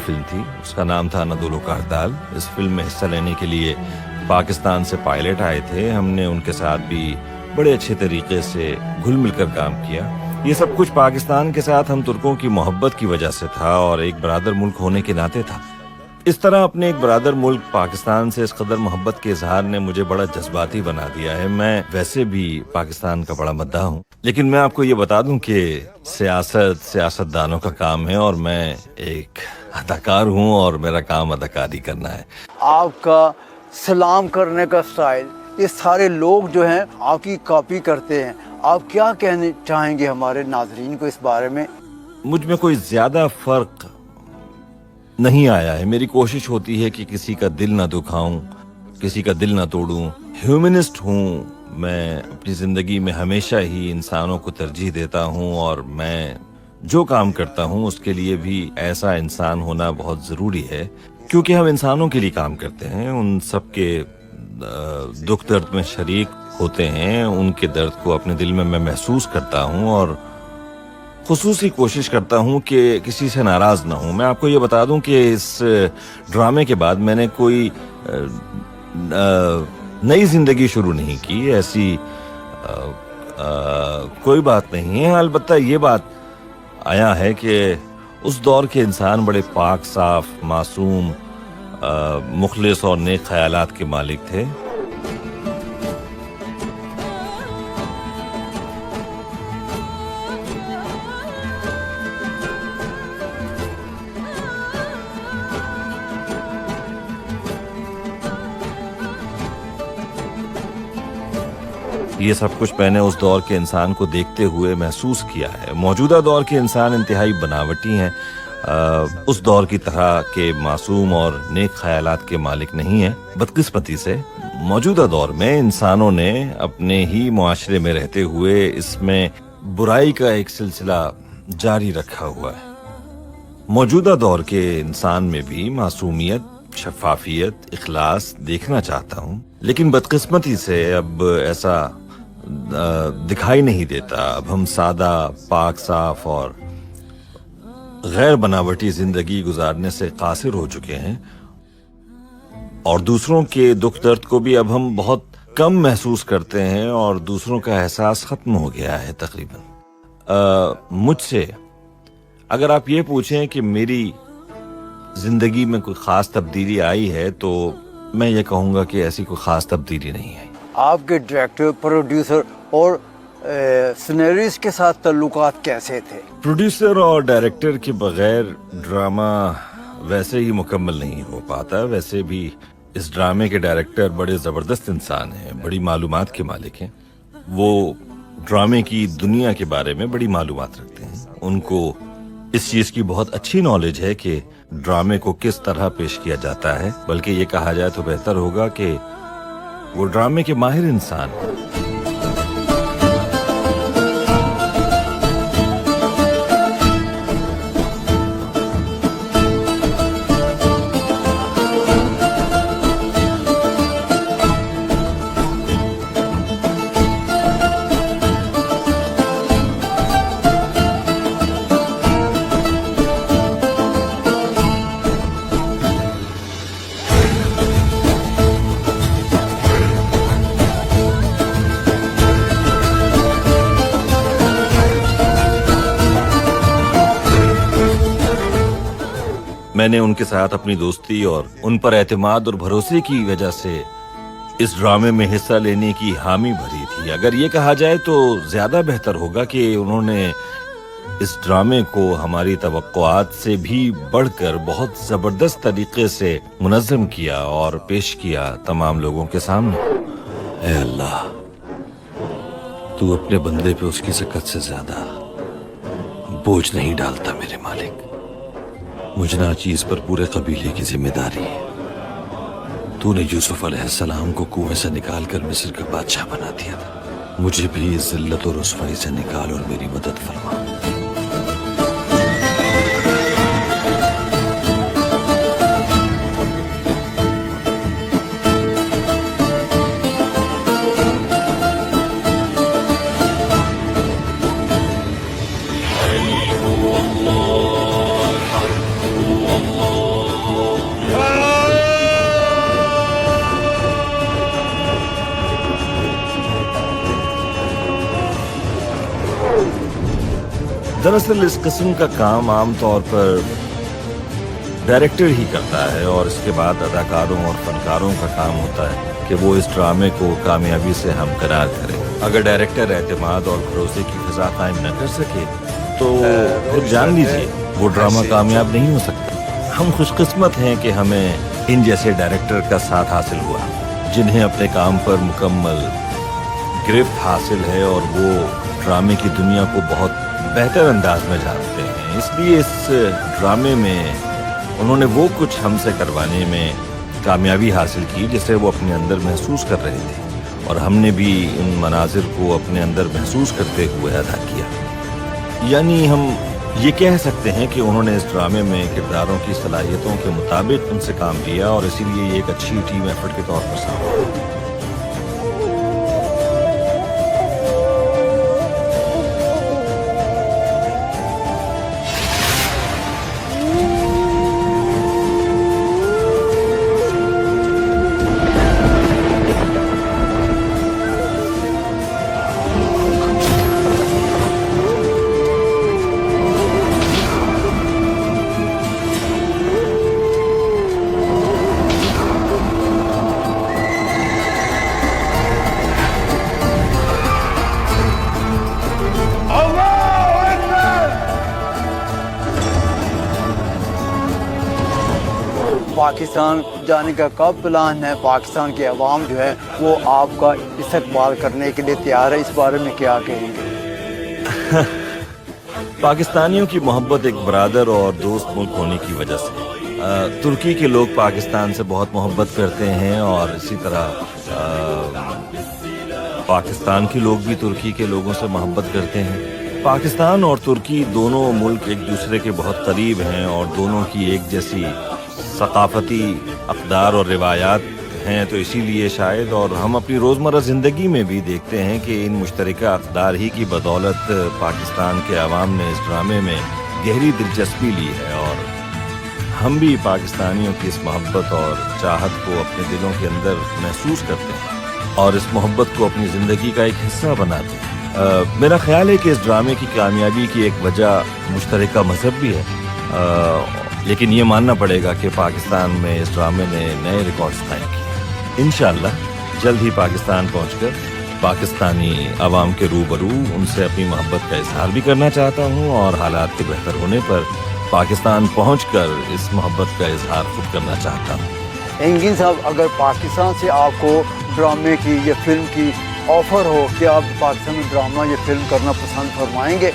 Film تھی، اس کا نام تھا ندولو کا ہڑتال۔ اس فلم میں حصہ لینے کے لیے پاکستان سے پائلٹ آئے تھے، ہم نے ان کے ساتھ بھی بڑے اچھے طریقے سے گھل مل کر کام کیا۔ یہ سب کچھ پاکستان کے ساتھ ہم ترکوں کی محبت کی وجہ سے تھا اور ایک برادر ملک ہونے کے ناطے تھا۔ اس طرح اپنے ایک برادر ملک پاکستان سے اس قدر محبت کے اظہار نے مجھے بڑا جذباتی بنا دیا ہے۔ میں ویسے بھی پاکستان کا بڑا مداح ہوں، لیکن میں آپ کو یہ بتا دوں کہ سیاستدانوں کا کام ہے اور میں ایک اداکار ہوں اور میرا کام اداکاری کرنا ہے۔ آپ کا سلام کرنے کا سٹائل، یہ سارے لوگ جو ہیں آپ کی کاپی کرتے ہیں۔ آپ کیا کہنے چاہیں گے ہمارے ناظرین کو اس بارے میں؟ مجھ میں کوئی زیادہ فرق نہیں آیا ہے۔ میری کوشش ہوتی ہے کہ کسی کا دل نہ دکھاؤں، کسی کا دل نہ توڑوں۔ ہیومنسٹ ہوں میں، اپنی زندگی میں ہمیشہ ہی انسانوں کو ترجیح دیتا ہوں اور میں جو کام کرتا ہوں اس کے لیے بھی ایسا انسان ہونا بہت ضروری ہے، کیونکہ ہم انسانوں کے لیے کام کرتے ہیں، ان سب کے دکھ درد میں شریک ہوتے ہیں، ان کے درد کو اپنے دل میں محسوس کرتا ہوں اور خصوصی کوشش کرتا ہوں کہ کسی سے ناراض نہ ہوں۔ میں آپ کو یہ بتا دوں کہ اس ڈرامے کے بعد میں نے کوئی نئی زندگی شروع نہیں کی، ایسی کوئی بات نہیں ہے۔ البتہ یہ بات آیا ہے کہ اس دور کے انسان بڑے پاک صاف، معصوم، مخلص اور نیک خیالات کے مالک تھے۔ یہ سب کچھ میں نے اس دور کے انسان کو دیکھتے ہوئے محسوس کیا ہے۔ موجودہ دور کے انسان انتہائی بناوٹی ہیں، اس دور کی طرح کے معصوم اور نیک خیالات کے مالک نہیں ہیں۔ بدقسمتی سے موجودہ دور میں انسانوں نے اپنے ہی معاشرے میں رہتے ہوئے اس میں برائی کا ایک سلسلہ جاری رکھا ہوا ہے۔ موجودہ دور کے انسان میں بھی معصومیت، شفافیت، اخلاص دیکھنا چاہتا ہوں، لیکن بدقسمتی سے اب ایسا دکھائی نہیں دیتا۔ اب ہم سادہ، پاک صاف اور غیر بناوٹی زندگی گزارنے سے قاصر ہو چکے ہیں اور دوسروں کے دکھ درد کو بھی اب ہم بہت کم محسوس کرتے ہیں اور دوسروں کا احساس ختم ہو گیا ہے تقریباً۔ مجھ سے اگر آپ یہ پوچھیں کہ میری زندگی میں کوئی خاص تبدیلی آئی ہے تو میں یہ کہوں گا کہ ایسی کوئی خاص تبدیلی نہیں ہے۔ آپ کے ڈائریکٹر، پروڈیوسر اور سینریسٹ کے ساتھ تعلقات کیسے تھے؟ پروڈیوسر اور ڈائریکٹر کے بغیر ڈرامہ ویسے ہی مکمل نہیں ہو پاتا۔ ویسے بھی اس ڈرامے کے ڈائریکٹر بڑے زبردست انسان ہیں، بڑی معلومات کے مالک ہیں۔ وہ ڈرامے کی دنیا کے بارے میں بڑی معلومات رکھتے ہیں، ان کو اس چیز کی بہت اچھی نالج ہے کہ ڈرامے کو کس طرح پیش کیا جاتا ہے، بلکہ یہ کہا جائے تو بہتر ہوگا کہ وہ ڈرامے کے ماہر انسان ہیں۔ میں نے ان کے ساتھ اپنی دوستی اور ان پر اعتماد اور بھروسے کی وجہ سے اس ڈرامے میں حصہ لینے کی حامی بھری تھی۔ اگر یہ کہا جائے تو زیادہ بہتر ہوگا کہ انہوں نے اس ڈرامے کو ہماری توقعات سے بھی بڑھ کر بہت زبردست طریقے سے منظم کیا اور پیش کیا تمام لوگوں کے سامنے۔ اے اللہ، تو اپنے بندے پہ اس کی سکت سے زیادہ بوجھ نہیں ڈالتا میرے مالک۔ مجھ ناچیز پر پورے قبیلے کی ذمہ داری ہے۔ تو نے یوسف علیہ السلام کو کنویں سے نکال کر مصر کا بادشاہ بنا دیا تھا، مجھے بھی اس ذلت اور رسوائی سے نکال اور میری مدد فرما۔ الله दरअसल इस किस्म का काम आम तौर पर डायरेक्टर ही करता है और इसके बाद अदाकारों और फनकारों का काम होता है कि वो इस ड्रामे को कामयाबी से हमकिनार करें। अगर डायरेक्टर एतमाद और भरोसे की फिजा कायम न कर सके तो फिर जान लीजिए वो ड्रामा कामयाब नहीं हो सकता। हम खुशकिस्मत हैं कि हमें इन जैसे डायरेक्टर का साथ हासिल हुआ जिन्हें अपने काम पर मुकम्मल गिरफ्त हासिल है और वो ड्रामे की दुनिया को बहुत बेहतर अंदाज में जानते हैं। इसलिए इस ड्रामे में उन्होंने वो कुछ हमसे करवाने में कामयाबी हासिल की जिसे वो अपने अंदर महसूस कर रहे थे और हमने भी इन मनाजिर को अपने अंदर महसूस करते हुए अदा किया। यानी हम ये कह सकते हैं कि उन्होंने इस ड्रामे में किरदारों की सलाहियतों के मुताबिक उनसे काम लिया और इसीलिए ये एक अच्छी टीम एफर्ट के तौर पर सामने आई। पाकिस्तान जाने का कब प्लान है? पाकिस्तान की आवाम जो है वो आपका इस्तकबाल करने के लिए तैयार है, इस बारे में क्या कहेंगे? पाकिस्तानियों की मोहब्बत एक बरादर और दोस्त मुल्क होने की वजह से तुर्की के लोग पाकिस्तान से बहुत मोहब्बत करते हैं और इसी तरह पाकिस्तान के लोग भी तुर्की के लोगों से मोहब्बत करते हैं। पाकिस्तान और तुर्की दोनों मुल्क एक दूसरे के बहुत करीब हैं और दोनों की एक जैसी सकाफती अक़दार और रिवायात हैं, तो इसीलिए शायद और हम अपनी रोज़मर्रा ज़िंदगी में भी देखते हैं कि इन मुश्तरका अक़दार ही की बदौलत पाकिस्तान के अवाम ने इस ड्रामे में गहरी दिलचस्पी ली है और हम भी पाकिस्तानियों की इस मोहब्बत और चाहत को अपने दिलों के अंदर महसूस करते हैं और इस मोहब्बत को अपनी ज़िंदगी का एक हिस्सा बनाते हैं। मेरा ख्याल है कि इस ड्रामे की कामयाबी की एक वजह मुश्तरका मज़हब भी है, लेकिन ये मानना पड़ेगा कि पाकिस्तान में इस ड्रामे ने नए रिकॉर्ड्स कायम किए। इंशाअल्लाह जल्द ही पाकिस्तान पहुंचकर पाकिस्तानी अवाम के रूबरू उनसे अपनी मोहब्बत का इजहार भी करना चाहता हूं और हालात के बेहतर होने पर पाकिस्तान पहुंचकर इस मोहब्बत का इजहार खुद करना चाहता हूं। एंगिन साहब, अगर पाकिस्तान से आपको ड्रामे की या फिल्म की ऑफ़र हो, क्या आप पाकिस्तान में ड्रामा या फिल्म करना पसंद फरमाएंगे?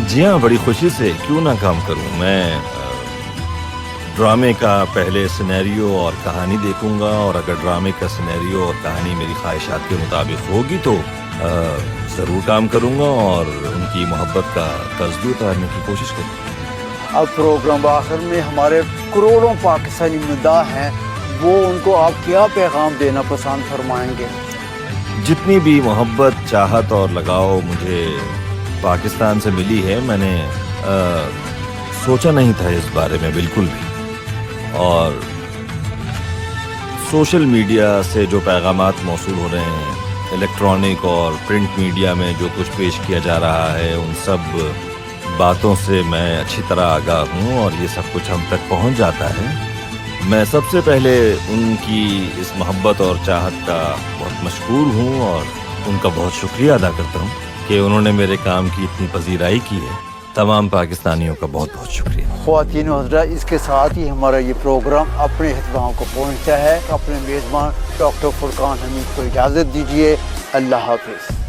जी हाँ, बड़ी खुशी से, क्यों ना काम करूं। मैं ड्रामे का पहले सिनेरियो और कहानी देखूंगा और अगर ड्रामे का सिनेरियो और कहानी मेरी ख्वाहिशात के मुताबिक होगी तो ज़रूर काम करूंगा और उनकी मोहब्बत का तर्ज भी उतारने की कोशिश करूंगा। अब प्रोग्राम आखिर में हमारे करोड़ों पाकिस्तानी मद्दाह हैं, वो उनको आप क्या पैगाम देना पसंद फरमाएंगे? जितनी भी मोहब्बत, चाहत और लगाव मुझे पाकिस्तान से मिली है, मैंने सोचा नहीं था इस बारे में बिल्कुल भी। और सोशल मीडिया से जो पैगामात मौसूल हो रहे हैं, इलेक्ट्रॉनिक और प्रिंट मीडिया में जो कुछ पेश किया जा रहा है, उन सब बातों से मैं अच्छी तरह आगाह हूँ और ये सब कुछ हम तक पहुँच जाता है। मैं सबसे पहले उनकी इस मोहब्बत और चाहत का बहुत मशकूर हूँ और उनका बहुत शुक्रिया अदा करता हूँ कि उन्होंने मेरे काम की इतनी पजीराई की है। तमाम पाकिस्तानियों का बहुत बहुत शुक्रिया। ख्वातीन व हज़रात, इसके साथ ही हमारा ये प्रोग्राम अपने अहतमाम को पहुँचता है। अपने मेज़बान डॉक्टर फुरकान हमीद को इजाज़त दीजिए। अल्लाह हाफ़िज़।